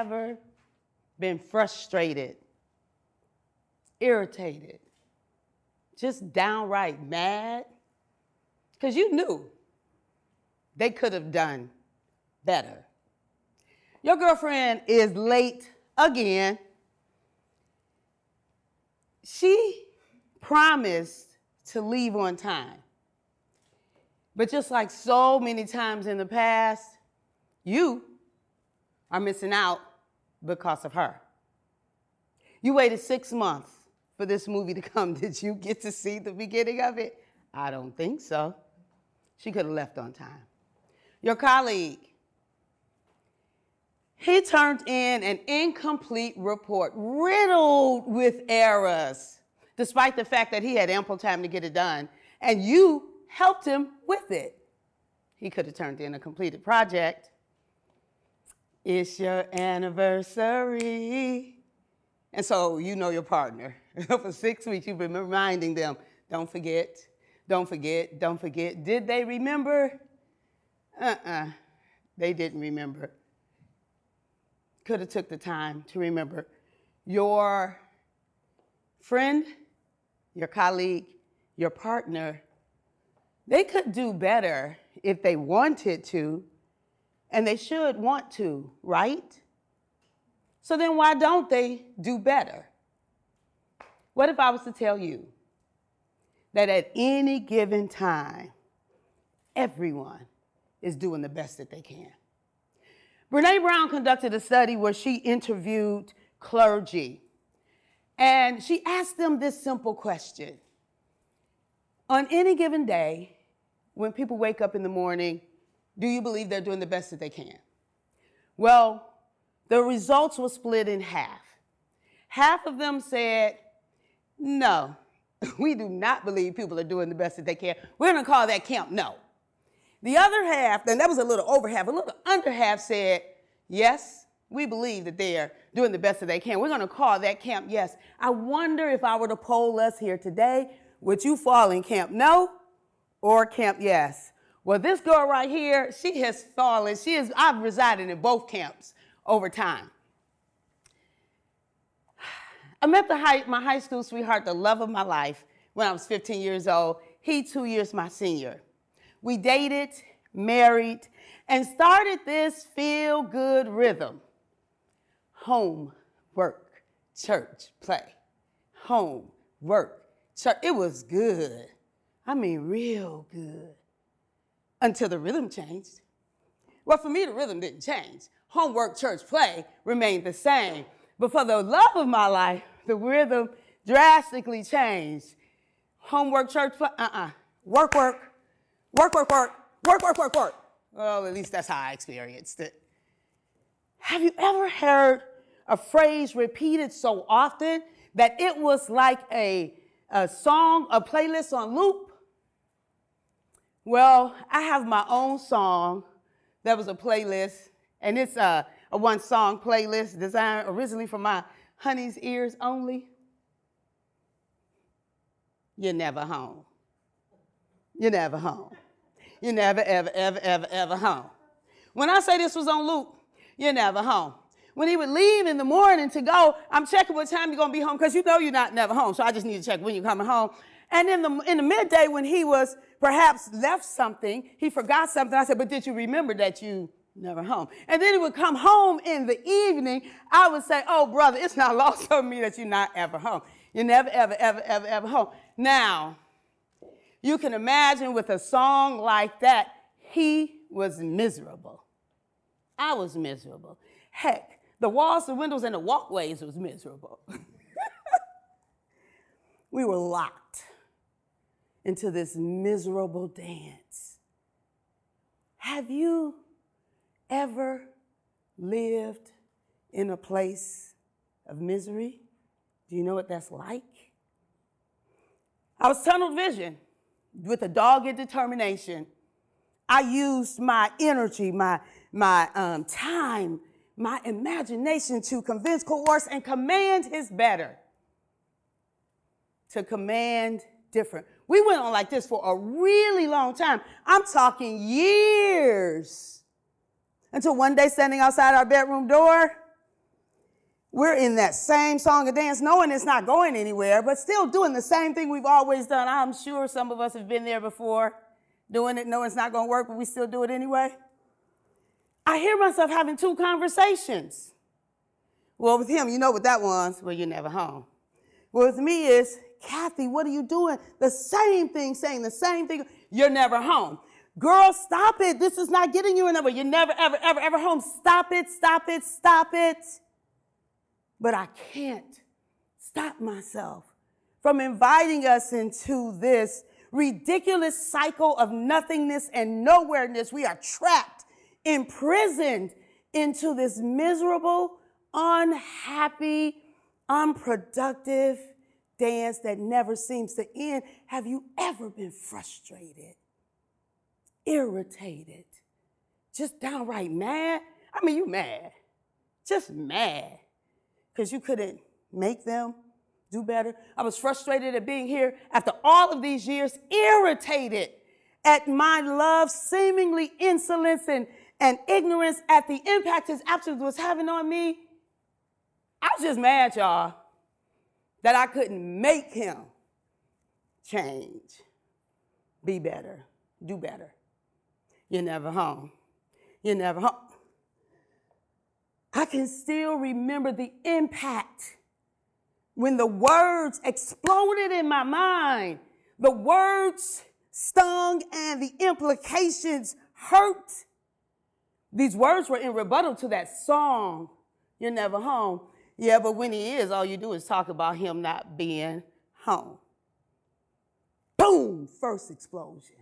ever been frustrated, irritated, just downright mad? Because you knew they could have done better. Your girlfriend is late again. She promised to leave on time. But just like so many times in the past, you are missing out because of her. You waited 6 months for this movie to come. Did you get to see the beginning of it? I don't think so. She could have left on time. Your colleague, he turned in an incomplete report, riddled with errors, despite the fact that he had ample time to get it done, and you helped him with it. He could have turned in a completed project. It's your anniversary. And so you know your partner. For 6 weeks, you've been reminding them, don't forget, don't forget, don't forget. Did they remember? They didn't remember. Could have took the time to remember. Your friend, your colleague, your partner, they could do better if they wanted to, and they should want to, right? So then why don't they do better? What if I was to tell you that at any given time, everyone is doing the best that they can? Brene Brown conducted a study where she interviewed clergy, and she asked them this simple question. On any given day, when people wake up in the morning, do you believe they're doing the best that they can? Well, the results were split in half. Half of them said, no, we do not believe people are doing the best that they can. We're going to call that camp no. The other half, and that was a little over half, a little under half said, yes, we believe that they are doing the best that they can. We're going to call that camp yes. I wonder if I were to poll us here today, would you fall in camp no or camp yes? Well, this girl right here, she has fallen. I've resided in both camps over time. I met my high school sweetheart, the love of my life, when I was 15 years old. He 2 years my senior. We dated, married, and started this feel-good rhythm. Home, work, church, play. Home, work, church. It was good. I mean, real good. Until the rhythm changed. Well, for me, the rhythm didn't change. Homework, church, play remained the same. But for the love of my life, the rhythm drastically changed. Homework, church, play, work, work. Work, work, work, work, work, work, work. Well, at least that's how I experienced it. Have you ever heard a phrase repeated so often that it was like a song, a playlist on loop? Well, I have my own song that was a playlist, and it's a one-song playlist designed originally for my honey's ears only. You're never home. You're never home. You're never, ever, ever, ever, ever home. When I say this was on loop, you're never home. When he would leave in the morning to go, I'm checking what time you're going to be home because you know you're not never home, so I just need to check when you're coming home. And in the midday when he was perhaps left something, he forgot something, I said, but did you remember that you never home? And then he would come home in the evening. I would say, oh, brother, it's not lost on me that you're not ever home. You're never, ever, ever, ever, ever home. Now, you can imagine with a song like that, he was miserable. I was miserable. Heck, the walls, the windows, and the walkways was miserable. We were locked into this miserable dance. Have you ever lived in a place of misery? Do you know what that's like? I was tunnel vision. With a dogged determination, I used my energy, my time, my imagination to convince, coerce, and command his better. To command different. We went on like this for a really long time. I'm talking years. Until one day, standing outside our bedroom door, we're in that same song and dance, knowing it's not going anywhere, but still doing the same thing we've always done. I'm sure some of us have been there before, doing it, knowing it's not going to work, but we still do it anyway. I hear myself having two conversations. Well, with him, you know what that was? Well, you're never home. Well, with me is, Kathy, what are you doing? The same thing, saying the same thing. You're never home. Girl, stop it. This is not getting you anywhere. You're never, ever, ever, ever home. Stop it, stop it, stop it. But I can't stop myself from inviting us into this ridiculous cycle of nothingness and nowhereness. We are trapped, imprisoned into this miserable, unhappy, unproductive dance that never seems to end. Have you ever been frustrated, irritated, just downright mad? I mean, you mad, just mad, because you couldn't make them do better. I was frustrated at being here after all of these years, irritated at my love's seemingly insolence and ignorance at the impact his absence was having on me. I was just mad, y'all, that I couldn't make him change, be better, do better. You're never home. You're never home. I can still remember the impact when the words exploded in my mind. The words stung and the implications hurt. These words were in rebuttal to that song, You're Never Home. Yeah, but when he is, all you do is talk about him not being home. Boom, first explosion.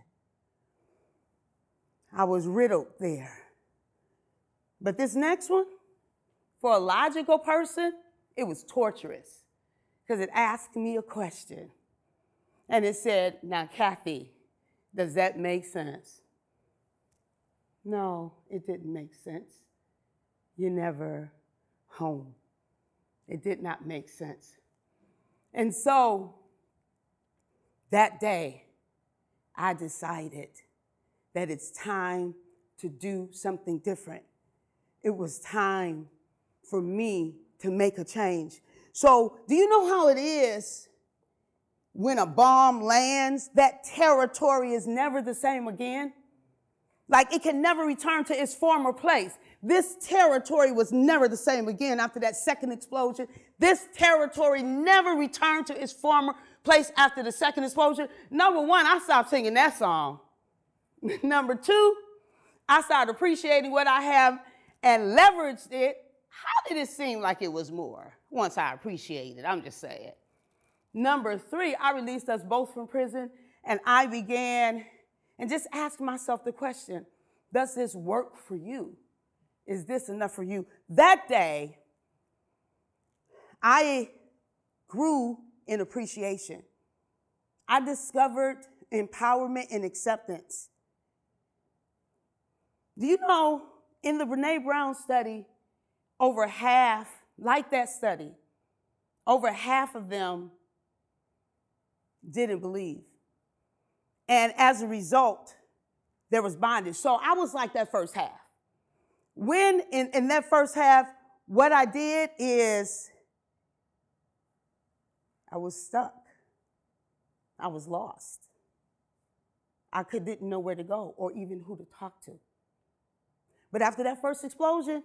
I was riddled there. But this next one, for a logical person, it was torturous because it asked me a question. And it said, now, Kathy, does that make sense? No, it didn't make sense. You're never home. It did not make sense. And so that day, I decided that it's time to do something different. It was time for me to make a change. So do you know how it is when a bomb lands? That territory is never the same again. Like it can never return to its former place. This territory was never the same again after that second explosion. This territory never returned to its former place after the second explosion. Number one, I stopped singing that song. Number two, I started appreciating what I have and leveraged it. How did it seem like it was more once I appreciated it? I'm just saying. Number three, I released us both from prison, and I began and just asked myself the question, does this work for you? Is this enough for you? That day, I grew in appreciation. I discovered empowerment and acceptance. Do you know, in the Brene Brown study, over half, like that study, over half of them didn't believe. And as a result, there was bondage. So I was like that first half. When in that first half, what I did is I was stuck. I was lost. I didn't know where to go or even who to talk to. But after that first explosion,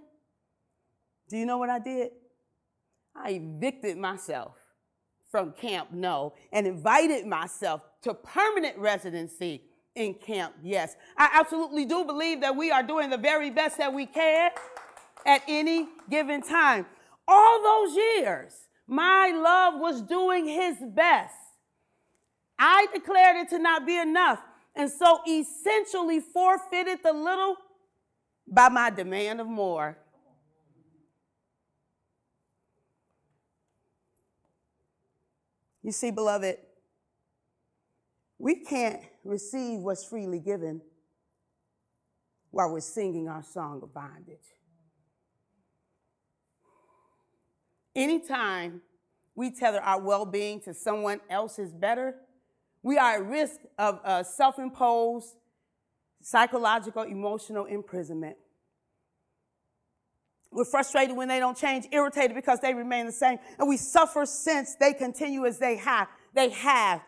do you know what I did? I evicted myself from Camp No and invited myself to permanent residency in Camp Yes. I absolutely do believe that we are doing the very best that we can at any given time. All those years, my love was doing his best. I declared it to not be enough, and so essentially forfeited the little by my demand of more. You see, beloved, we can't receive what's freely given while we're singing our song of bondage. Anytime we tether our well-being to someone else's better, we are at risk of self-imposed psychological, emotional imprisonment. We're frustrated when they don't change, irritated because they remain the same, and we suffer since they continue as they have.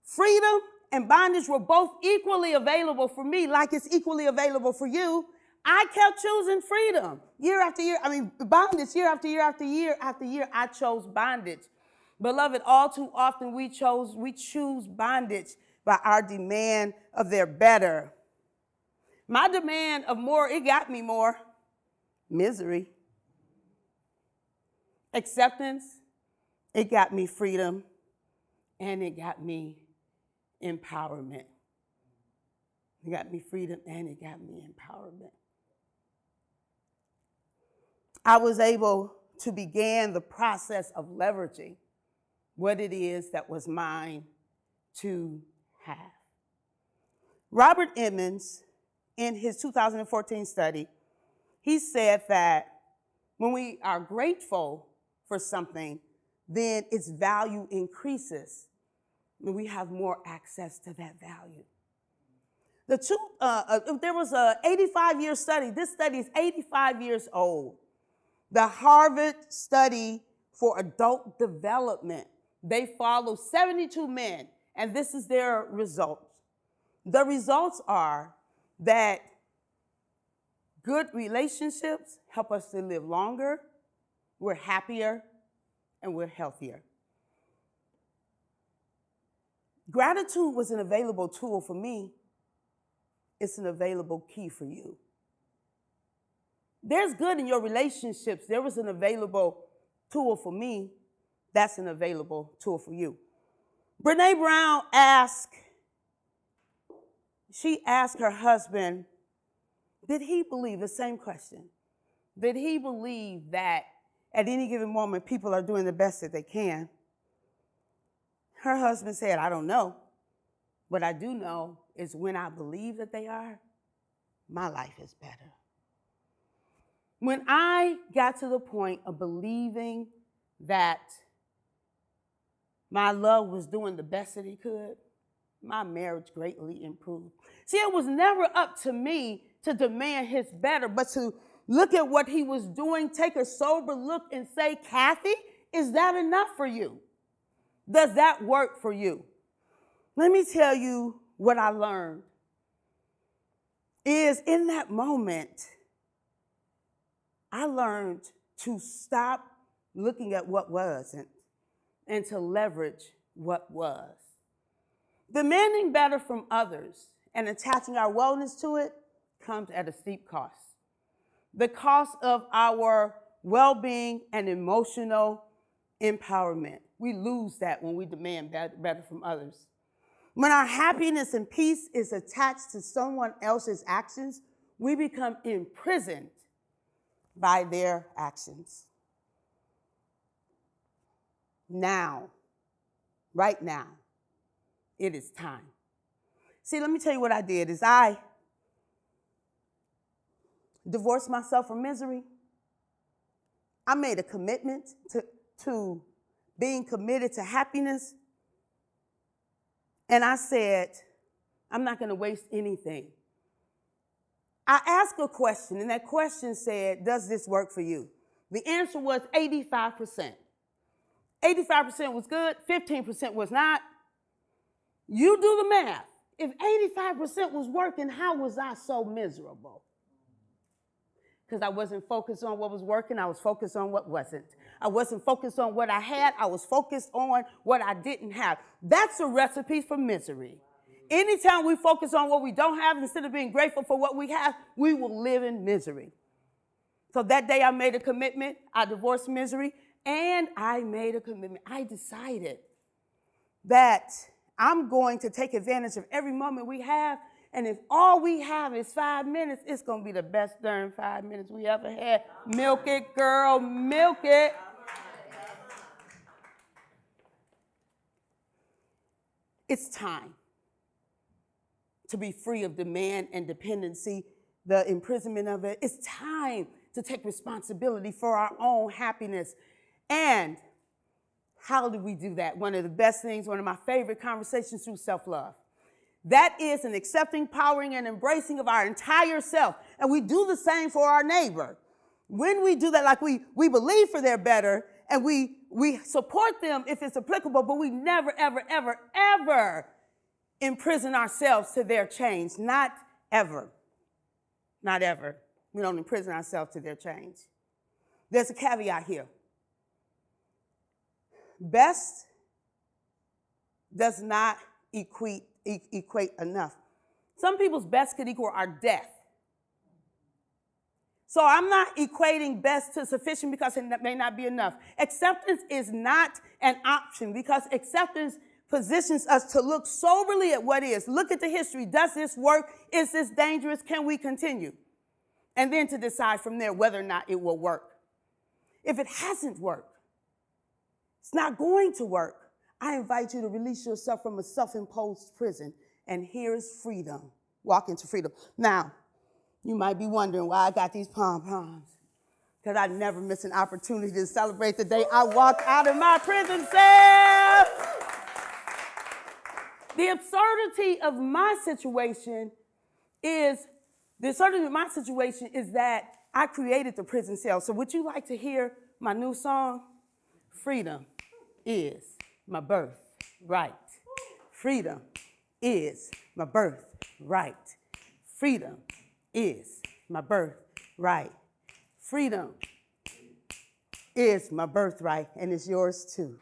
Freedom and bondage were both equally available for me, like it's equally available for you. I kept choosing freedom year after year. Bondage year after year after year after year. I chose bondage. Beloved, all too often we choose bondage by our demand of their better. My demand of more, it got me more. Misery. Acceptance, it got me freedom, and it got me empowerment. It got me freedom, and it got me empowerment. I was able to begin the process of leveraging what it is that was mine to have. Robert Emmons, in his 2014 study, he said that when we are grateful for something, then its value increases, and we have more access to that value. There was an 85-year study. This study is 85 years old. The Harvard Study for Adult Development. They follow 72 men, and this is their results. The results are that good relationships help us to live longer, we're happier, and we're healthier. Gratitude was an available tool for me. It's an available key for you. There's good in your relationships. There was an available tool for me. That's an available tool for you. Brene Brown asked her husband, did he believe, the same question, did he believe that at any given moment people are doing the best that they can? Her husband said, I don't know. What I do know is when I believe that they are, my life is better. When I got to the point of believing that my love was doing the best that he could, my marriage greatly improved. See, it was never up to me to demand his better, but to look at what he was doing, take a sober look and say, Kathy, is that enough for you? Does that work for you? Let me tell you what I learned is in that moment, I learned to stop looking at what wasn't and to leverage what was. Demanding better from others and attaching our wellness to it comes at a steep cost. The cost of our well-being and emotional empowerment. We lose that when we demand better from others. When our happiness and peace is attached to someone else's actions, we become imprisoned by their actions. Now, right now, it is time. See, let me tell you what I did is I divorced myself from misery. I made a commitment to being committed to happiness. And I said, I'm not going to waste anything. I asked a question, and that question said, does this work for you? The answer was 85%. 85% was good, 15% was not. You do the math. If 85% was working, how was I so miserable? Because I wasn't focused on what was working, I was focused on what wasn't. I wasn't focused on what I had, I was focused on what I didn't have. That's a recipe for misery. Anytime we focus on what we don't have instead of being grateful for what we have, we will live in misery. So that day I made a commitment, I divorced misery, and I made a commitment. I decided that I'm going to take advantage of every moment we have, and if all we have is 5 minutes, it's going to be the best darn 5 minutes we ever had. Milk it, girl, milk it. It's time to be free of demand and dependency, the imprisonment of it. It's time to take responsibility for our own happiness. And how do we do that? One of the best things, one of my favorite conversations through self-love. That is an accepting, powering, and embracing of our entire self. And we do the same for our neighbor. When we do that, like we believe for their better, and we support them if it's applicable, but we never, ever, ever, ever imprison ourselves to their change. Not ever. Not ever. We don't imprison ourselves to their change. There's a caveat here. Best does not equate enough. Some people's best could equal our death. So I'm not equating best to sufficient because it may not be enough. Acceptance is not an option because acceptance positions us to look soberly at what is. Look at the history. Does this work? Is this dangerous? Can we continue? And then to decide from there whether or not it will work. If it hasn't worked, it's not going to work. I invite you to release yourself from a self-imposed prison. And here is freedom. Walk into freedom. Now, you might be wondering why I got these pom-poms. Because I never miss an opportunity to celebrate the day I walked out of my prison cell. The absurdity of my situation is that I created the prison cell. So would you like to hear my new song? Freedom is my birthright. Freedom is my birthright. Freedom is my birthright. Freedom is my birthright, and it's yours too.